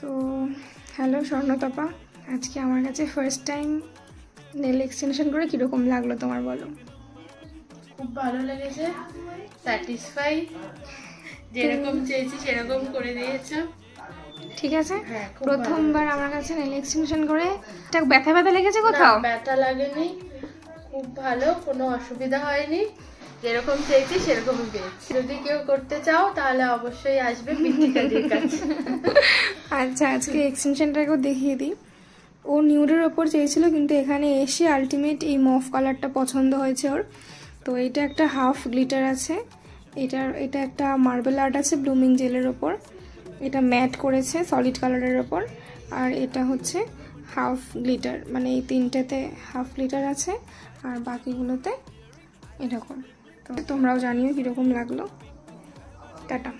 তো হ্যালো স্বর্ণতপা, আজকে আমার কাছে ফার্স্ট টাইম নেল এক্সটেনশন করে কীরকম লাগলো তোমার বলো? খুব ভালো লেগেছে, স্যাটিসফাই, যেরকম চেয়েছি সেরকম করে দিয়েছো। ঠিক আছে, প্রথমবার আমার কাছে নেল এক্সটেনশন করে এটা ব্যথা ব্যথা লেগেছে কোথাও? ব্যথা লাগেনি, খুব ভালো, কোনো অসুবিধা হয়নি, যেরকম চেয়েছি সেরকমই পেয়েছি। যদি কেউ করতে চাও তাহলে অবশ্যই আসবে পিন্টিকাদির কাছে। আচ্ছা, আজকে এক্সটেনশনটাকেও দেখিয়ে দিই। ও নিউডের ওপর চেয়েছিল, কিন্তু এখানে এসে আলটিমেট এই মফ কালারটা পছন্দ হয়েছে ওর। তো এটা একটা হাফ গ্লিটার আছে, এটা একটা মার্বেল আর্ট আছে ব্লুমিং জেলের ওপর, এটা ম্যাট করেছে সলিড কালারের ওপর, আর এটা হচ্ছে হাফ গ্লিটার, মানে এই তিনটেতে হাফ গ্লিটার আছে আর বাকিগুলোতে এরকম। তো তোমরাও জানিও কীরকম লাগলো। টাটা।